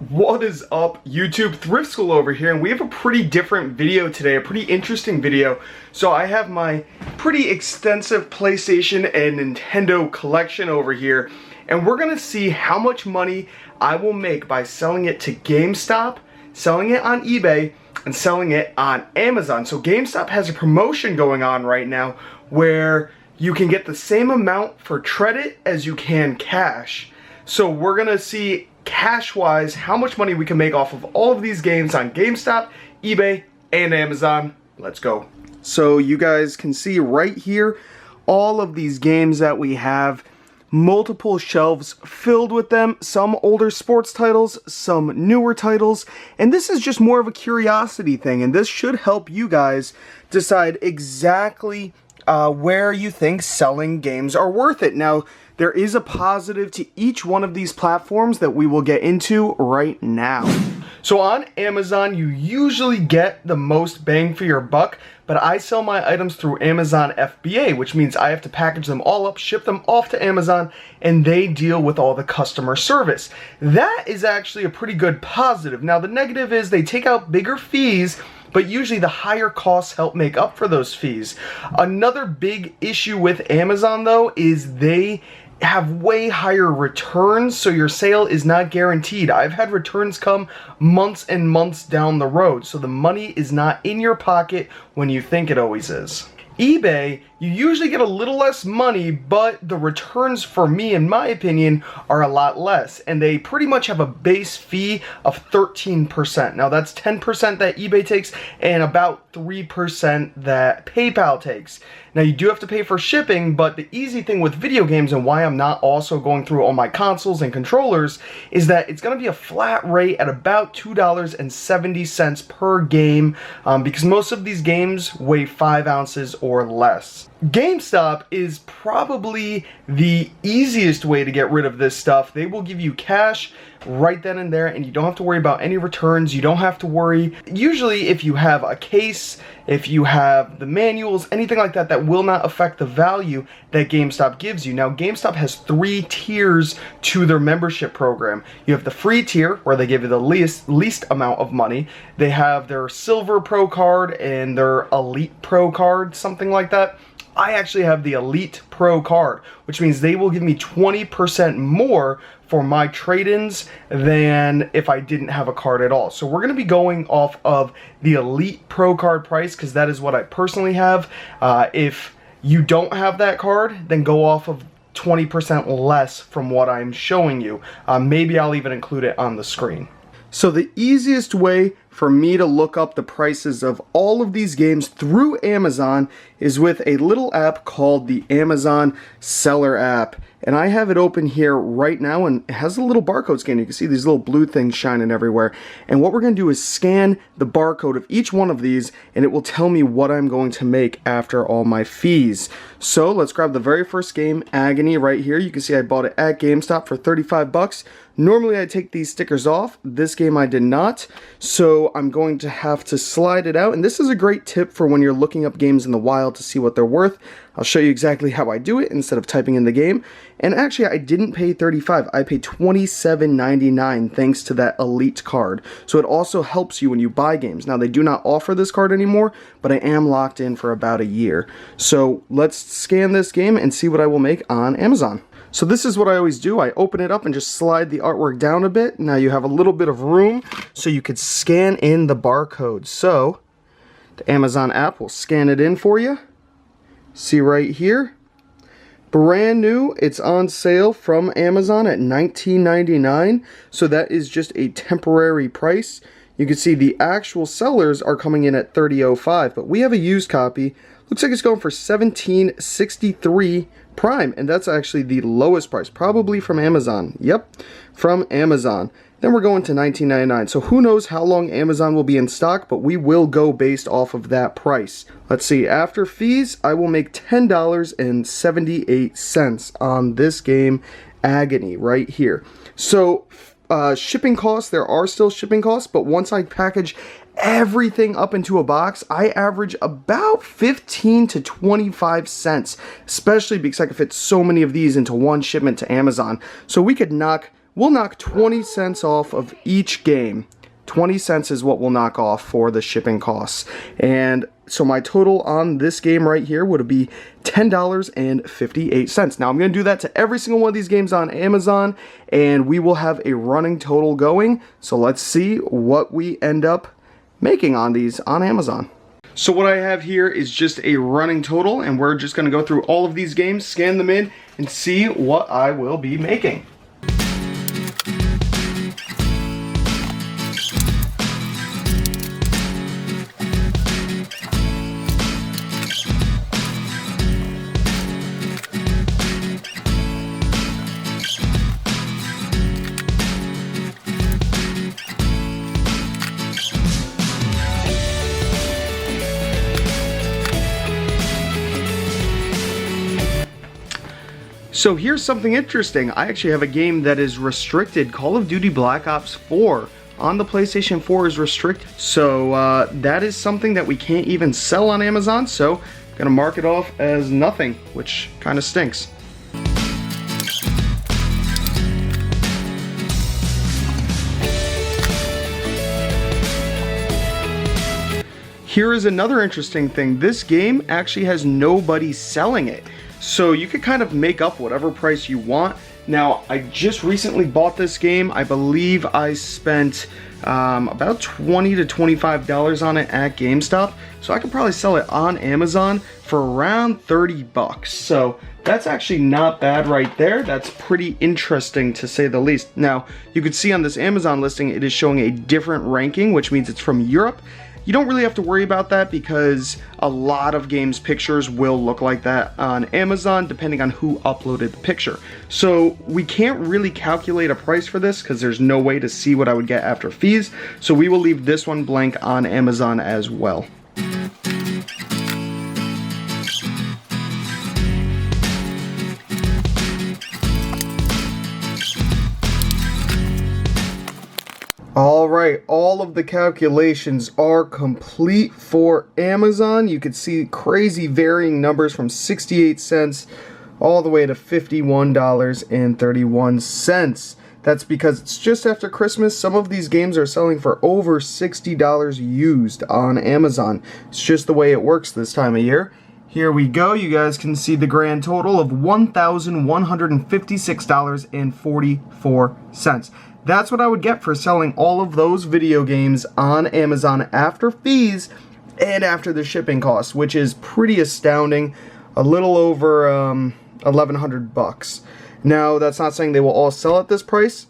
What is up, YouTube? ThriftSchool over here, and we have a pretty different video today, a pretty interesting video. So I have my pretty extensive PlayStation and Nintendo collection over here, and we're gonna see how much money I will make by selling it to GameStop, selling it on eBay, and selling it on Amazon. So GameStop has a promotion going on right now where you can get the same amount for credit as you can cash. So we're gonna see cash-wise how much money we can make off of all of these games on GameStop, eBay, and Amazon. Let's go. So you guys can see right here all of these games that we have, multiple shelves filled with them, some older sports titles, some newer titles, and this is just more of a curiosity thing, and this should help you guys decide exactly where you think selling games are worth it. Now, there is a positive to each one of these platforms that we will get into right now. So on Amazon, you usually get the most bang for your buck, but I sell my items through Amazon FBA, which means I have to package them all up, ship them off to Amazon, and they deal with all the customer service. That is actually a pretty good positive. Now, the negative is they take out bigger fees, but usually the higher costs help make up for those fees. Another big issue with Amazon, though, is they have way higher returns, so your sale is not guaranteed. I've had returns come months and months down the road, so the money is not in your pocket when you think it always is. eBay, you usually get a little less money, but the returns, for me, in my opinion, are a lot less. And they pretty much have a base fee of 13%. Now, that's 10% that eBay takes and about 3% that PayPal takes. Now, you do have to pay for shipping, but the easy thing with video games and why I'm not also going through all my consoles and controllers is that it's going to be a flat rate at about $2.70 per game because most of these games weigh 5 ounces or less. GameStop is probably the easiest way to get rid of this stuff. They will give you cash right then and there, and you don't have to worry about any returns. You don't have to worry. Usually, if you have a case, if you have the manuals, anything like that, that will not affect the value that GameStop gives you. Now, GameStop has 3 tiers to their membership program. You have the free tier, where they give you the least amount of money. They have their Silver Pro card and their Elite Pro card, something like that. I actually have the Elite Pro card, which means they will give me 20% more for my trade-ins than if I didn't have a card at all. So we're going to be going off of the Elite Pro card price because that is what I personally have. If you don't have that card, then go off of 20% less from what I'm showing you. Maybe I'll even include it on the screen. So the easiest way for me to look up the prices of all of these games through Amazon is with a little app called the Amazon Seller app. And I have it open here right now, and it has a little barcode scan. You can see these little blue things shining everywhere. And what we're going to do is scan the barcode of each one of these, and it will tell me what I'm going to make after all my fees. So let's grab the very first game, Agony, right here. You can see I bought it at GameStop for 35 bucks. Normally I take these stickers off. This game I did not. So I'm going to have to slide it out. And this is a great tip for when you're looking up games in the wild to see what they're worth. I'll show you exactly how I do it instead of typing in the game. And actually, I didn't pay $35. I paid $27.99 thanks to that Elite card. So it also helps you when you buy games. Now, they do not offer this card anymore, but I am locked in for about a year. So let's scan this game and see what I will make on Amazon. So this is what I always do. I open it up and just slide the artwork down a bit. Now you have a little bit of room so you could scan in the barcode. So the Amazon app will scan it in for you. See right here, brand new. It's on sale from Amazon at $19.99. So that is just a temporary price. You can see the actual sellers are coming in at $30.05, but we have a used copy. Looks like it's going for $17.63 Prime, and that's actually the lowest price, probably from Amazon. Yep, from Amazon. Then we're going to $19.99. So who knows how long Amazon will be in stock, but we will go based off of that price. Let's see, after fees, I will make $10.78 on this game, Agony, right here. So shipping costs, there are still shipping costs, but once I package everything up into a box, I average about 15 to 25 cents, especially because I can fit so many of these into one shipment to Amazon. So we could knock we'll knock 20 cents off of each game. 20 cents is what we'll knock off for the shipping costs. And so my total on this game right here would be $10.58. Now I'm going to do that to every single one of these games on Amazon, and we will have a running total going. So let's see what we end up making on these on Amazon. So what I have here is just a running total, and we're just going to go through all of these games, scan them in, and see what I will be making. So here's something interesting. I actually have a game that is restricted. Call of Duty Black Ops 4 on the PlayStation 4 is restricted. So that is something that we can't even sell on Amazon. So I'm gonna mark it off as nothing, which kind of stinks. Here is another interesting thing. This game actually has nobody selling it. So you could kind of make up whatever price you want. Now, I just recently bought this game. I believe I spent about $20 to $25 on it at GameStop. So I could probably sell it on Amazon for around 30 bucks. So that's actually not bad right there. That's pretty interesting to say the least. Now, you could see on this Amazon listing, it is showing a different ranking, which means it's from Europe. You don't really have to worry about that because a lot of games pictures will look like that on Amazon depending on who uploaded the picture. So we can't really calculate a price for this because there's no way to see what I would get after fees. So we will leave this one blank on Amazon as well. Alright, all of the calculations are complete for Amazon. You can see crazy varying numbers from 68 cents all the way to $51.31. That's because it's just after Christmas. Some of these games are selling for over $60 used on Amazon. It's just the way it works this time of year. Here we go. You guys can see the grand total of $1,156.44. That's what I would get for selling all of those video games on Amazon after fees and after the shipping costs, which is pretty astounding. A little over 1,100 bucks. Now, that's not saying they will all sell at this price.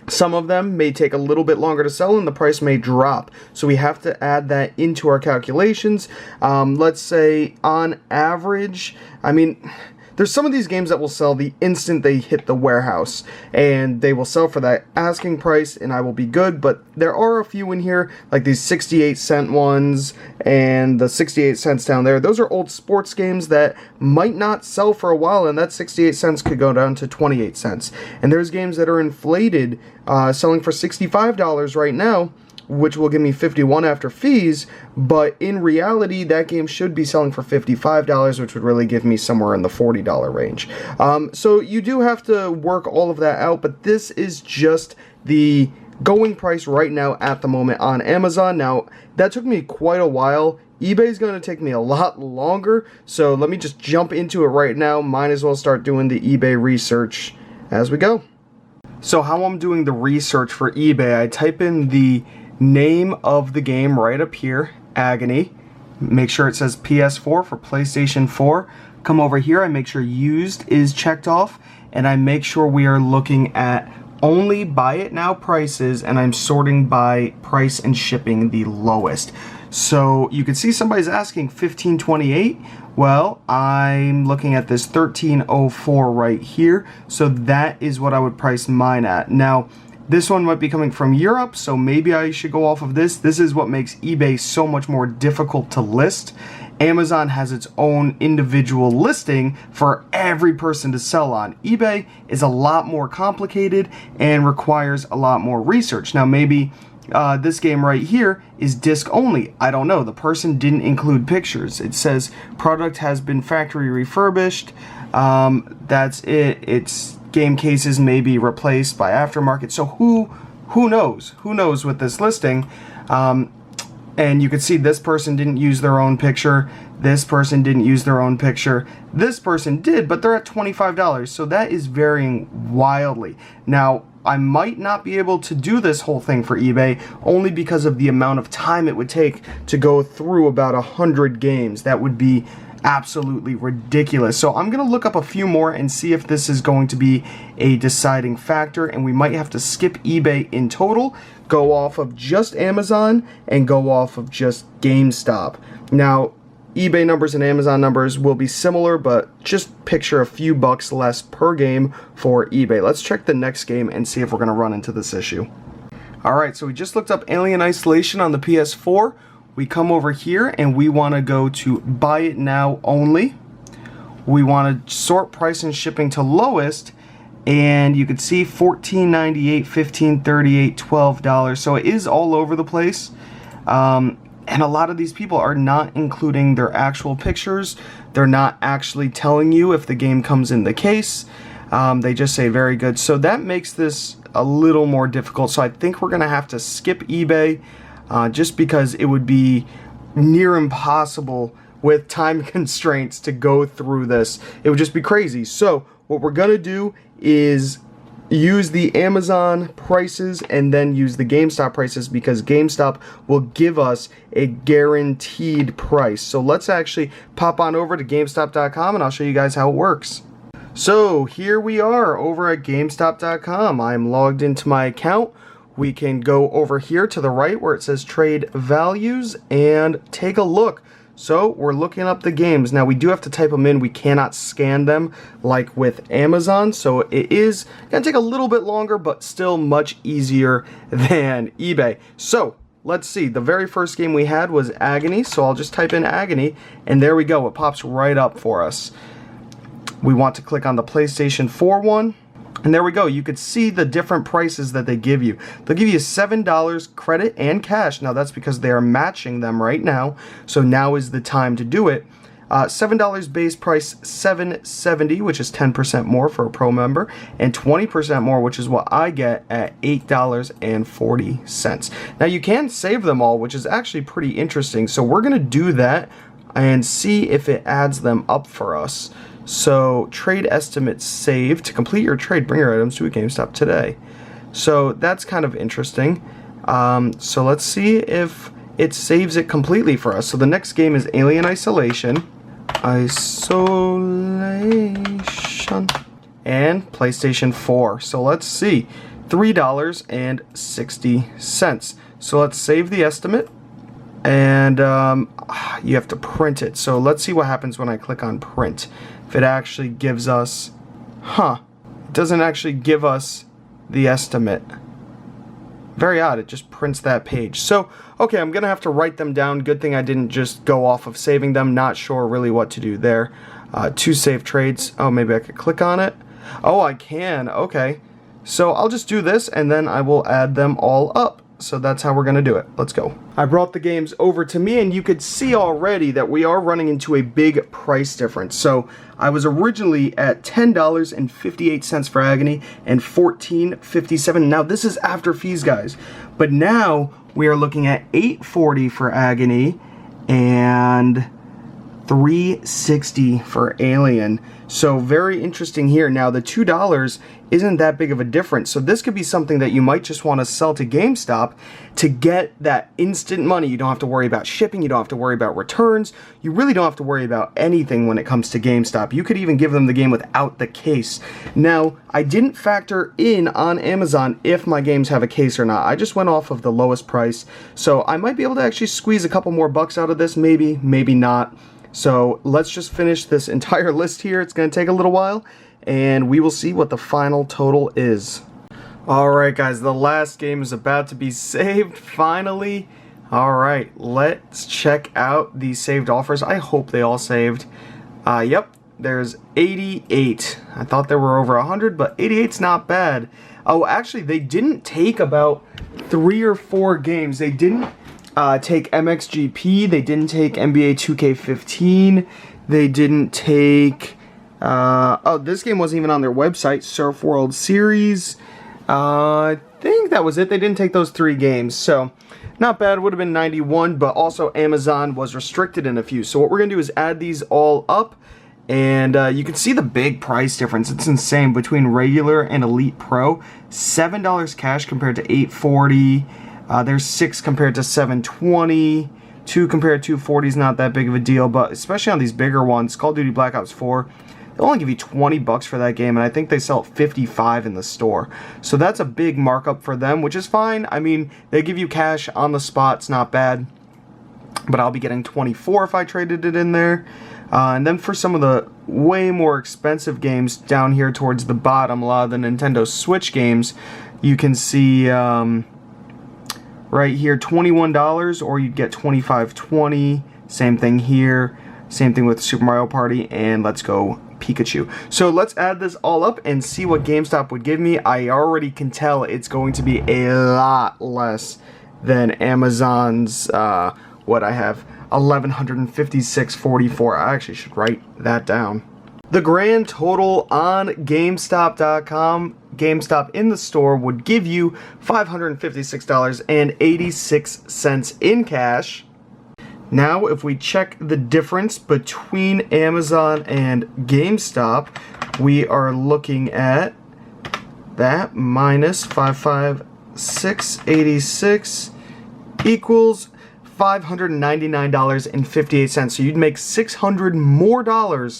Some of them may take a little bit longer to sell and the price may drop. So we have to add that into our calculations. Let's say on average, I mean, there's some of these games that will sell the instant they hit the warehouse, and they will sell for that asking price and I will be good. But there are a few in here, like these 68-cent ones and the 68 cents down there. Those are old sports games that might not sell for a while, and that 68 cents could go down to 28 cents. And there's games that are inflated, selling for $65 right now, which will give me $51 after fees, but in reality, that game should be selling for $55, which would really give me somewhere in the $40 range. So you do have to work all of that out, but this is just the going price right now at the moment on Amazon. Now, that took me quite a while. eBay is going to take me a lot longer, so let me just jump into it right now. Might as well start doing the eBay research as we go. So how I'm doing the research for eBay, I type in the name of the game right up here, Agony. Make sure it says PS4 for PlayStation 4. Come over here, I make sure used is checked off, and I make sure we are looking at only buy it now prices, and I'm sorting by price and shipping the lowest. So you can see somebody's asking $15.28. Well, I'm looking at this $13.04 right here, so that is what I would price mine at. Now, this one might be coming from Europe, so maybe I should go off of this. This is what makes eBay so much more difficult to list. Amazon has its own individual listing for every person to sell on. eBay is a lot more complicated and requires a lot more research. Now, maybe this game right here is disc only. I don't know. The person didn't include pictures. It says product has been factory refurbished. That's it. It's game cases may be replaced by aftermarket. So who knows? Who knows with this listing? And you can see this person didn't use their own picture. This person didn't use their own picture. This person did, but they're at $25. So that is varying wildly. Now, I might not be able to do this whole thing for eBay only because of the amount of time it would take to go through about 100 games. That would be absolutely ridiculous. So I'm going to look up a few more and see if this is going to be a deciding factor, and we might have to skip eBay in total, go off of just Amazon, and go off of just GameStop. Now, eBay numbers and Amazon numbers will be similar, but just picture a few bucks less per game for eBay. Let's check the next game and see if we're going to run into this issue. Alright, so we just looked up Alien Isolation on the PS4. We come over here and we want to go to Buy It Now Only. We want to sort price and shipping to lowest, and you can see $14.98, $15.38, $12. So it is all over the place. And a lot of these people are not including their actual pictures. They're not actually telling you if the game comes in the case. They just say very good. So that makes this a little more difficult. So I think we're going to have to skip eBay just because it would be near impossible with time constraints to go through this. It would just be crazy. So what we're going to do is use the Amazon prices and then use the GameStop prices, because GameStop will give us a guaranteed price. So let's actually pop on over to GameStop.com and I'll show you guys how it works. So here we are over at GameStop.com. I'm logged into my account. We can go over here to the right where it says Trade Values and take a look. So we're looking up the games. Now we do have to type them in. We cannot scan them like with Amazon. So it is going to take a little bit longer, but still much easier than eBay. So let's see. The very first game we had was Agony. So I'll just type in Agony and there we go. It pops right up for us. We want to click on the PlayStation 4 one. And there we go. You could see the different prices that they give you. They'll give you $7 credit and cash. Now that's because they are matching them right now. So now is the time to do it. $7 base price, $7.70, which is 10% more for a pro member, and 20% more, which is what I get at $8.40. Now you can save them all, which is actually pretty interesting. So we're going to do that and see if it adds them up for us. So trade estimate saved. To complete your trade, bring your items to a GameStop today. So that's kind of interesting. So let's see if it saves it completely for us. So the next game is Alien Isolation. And PlayStation 4. So let's see. $3.60. So let's save the estimate. And you have to print it. So let's see what happens when I click on print. If it actually gives us, it doesn't actually give us the estimate. Very odd, it just prints that page. So, okay, I'm gonna have to write them down. Good thing I didn't just go off of saving them. Not sure really what to do there. To save trades. Oh, maybe I could click on it. Oh, I can, okay. So I'll just do this and then I will add them all up. So that's how we're going to do it. Let's go. I brought the games over to me and you could see already that we are running into a big price difference. So I was originally at $10.58 for Agony and $14.57. Now this is after fees, guys. But now we are looking at $8.40 for Agony and $3.60 for Alien. So very interesting here. Now the $2 isn't that big of a difference. So this could be something that you might just want to sell to GameStop to get that instant money. You don't have to worry about shipping. You don't have to worry about returns. You really don't have to worry about anything when it comes to GameStop. You could even give them the game without the case. Now, I didn't factor in on Amazon if my games have a case or not. I just went off of the lowest price. So I might be able to actually squeeze a couple more bucks out of this. Maybe, maybe not. So let's just finish this entire list here. It's going to take a little while, and we will see what the final total is. Alright guys, the last game is about to be saved, finally. Alright, let's check out the saved offers. I hope they all saved. Yep, there's 88. I thought there were over 100, but 88's not bad. Oh, actually, they didn't take about 3 or 4 games. They didn't take MXGP, they didn't take NBA 2K15, they didn't take Oh, this game wasn't even on their website. Surf World Series. I think that was it. They didn't take those 3 games, so not bad. Would have been 91, but also Amazon was restricted in a few. So what we're gonna do is add these all up, and you can see the big price difference. It's insane between regular and Elite Pro. $7 cash compared to $8.40. There's 6 compared to $7.20. 2 compared to $2.40 is not that big of a deal, but especially on these bigger ones, Call of Duty Black Ops 4. They'll only give you 20 bucks for that game, and I think they sell at 55 in the store. So that's a big markup for them, which is fine. I mean, they give you cash on the spot. It's not bad. But I'll be getting 24 if I traded it in there. And then for some of the way more expensive games down here towards the bottom, a lot of the Nintendo Switch games, you can see right here, $21, or you'd get $25.20. Same thing here. Same thing with Super Mario Party, and Let's Go Pikachu. So let's add this all up and see what GameStop would give me. I already can tell it's going to be a lot less than Amazon's, what I have, $1,156.44. I actually should write that down. The grand total on GameStop.com, GameStop in the store, would give you $556.86 in cash. Now, if we check the difference between Amazon and GameStop, we are looking at that minus 556.86 equals $599.58. So you'd make $600 more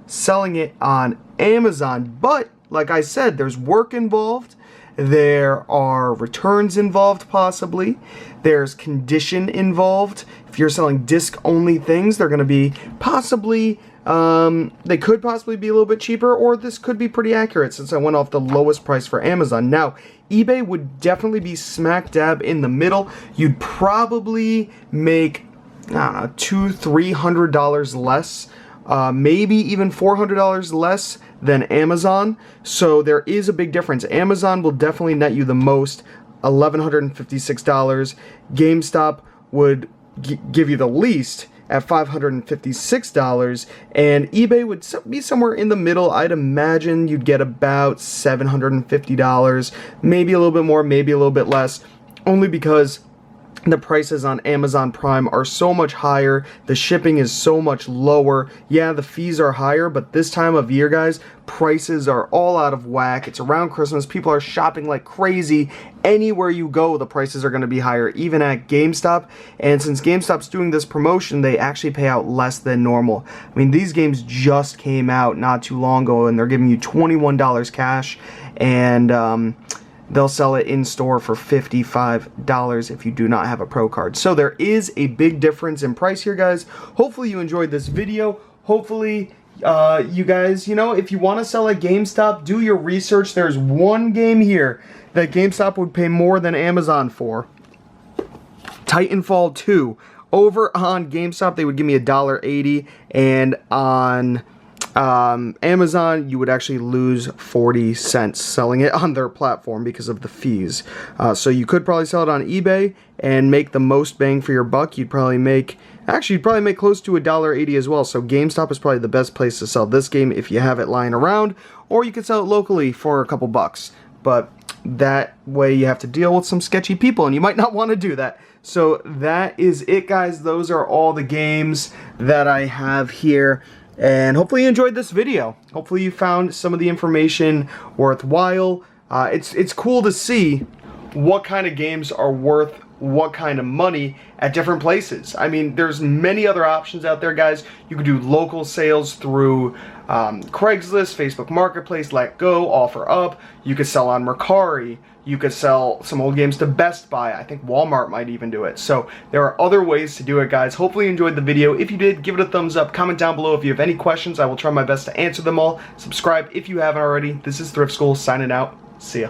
selling it on Amazon. But like I said, there's work involved. There are returns involved, possibly. There's condition involved. If you're selling disc-only things, they're going to be possibly, they could possibly be a little bit cheaper, or this could be pretty accurate since I went off the lowest price for Amazon. Now, eBay would definitely be smack dab in the middle. You'd probably make, I don't know, $200-300 less, maybe even $400 less than Amazon. So there is a big difference. Amazon will definitely net you the most, $1,156. GameStop would give you the least at $556, and eBay would be somewhere in the middle. I'd imagine you'd get about $750, maybe a little bit more, maybe a little bit less, only because the prices on Amazon Prime are so much higher, the shipping is so much lower. Yeah, the fees are higher, but this time of year, guys, prices are all out of whack. It's around Christmas, people are shopping like crazy. Anywhere you go, the prices are going to be higher, even at GameStop. And since GameStop's doing this promotion, they actually pay out less than normal. I mean, these games just came out not too long ago, and they're giving you $21 cash, and they'll sell it in store for $55 if you do not have a Pro card. So there is a big difference in price here, guys. Hopefully you enjoyed this video. Hopefully you guys, you know, if you want to sell at GameStop, do your research. There's one game here that GameStop would pay more than Amazon for. Titanfall 2. Over on GameStop, they would give me $1.80, and on Amazon, you would actually lose 40 cents selling it on their platform because of the fees. So you could probably sell it on eBay and make the most bang for your buck. You'd probably make close to $1.80 as well. So GameStop is probably the best place to sell this game if you have it lying around, or you could sell it locally for a couple bucks. But that way you have to deal with some sketchy people, and you might not want to do that. So that is it, guys. Those are all the games that I have here. And hopefully you enjoyed this video. Hopefully you found some of the information worthwhile. It's cool to see what kind of games are worth what kind of money at different places. I mean, there's many other options out there, guys. You could do local sales through Craigslist, Facebook Marketplace, Let Go, OfferUp. You could sell on Mercari. You could sell some old games to Best Buy. I think Walmart might even do it. So there are other ways to do it, guys. Hopefully you enjoyed the video. If you did, give it a thumbs up. Comment down below if you have any questions. I will try my best to answer them all. Subscribe if you haven't already. This is Thrift School signing out. See ya.